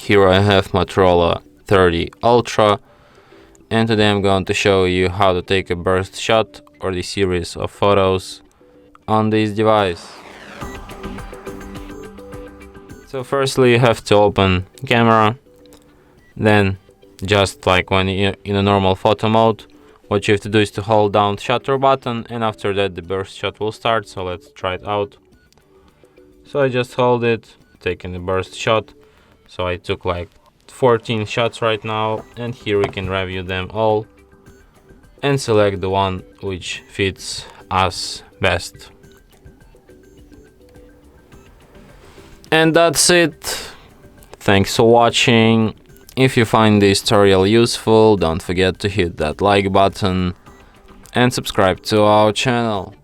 Here I have Motorola 30 Ultra, and today I'm going to show you how to take a burst shot or the series of photos on this device. So firstly you have to open camera, then just like when you're in a normal photo mode, what you have to do is to hold down the shutter button, and after that the burst shot will start. So let's try it out. So I just hold it, taking the burst shot. So I took like 14 shots right now, and here we can review them all and select the one which fits us best. And that's it. Thanks for watching. If you find this tutorial useful, don't forget to hit that like button and subscribe to our channel.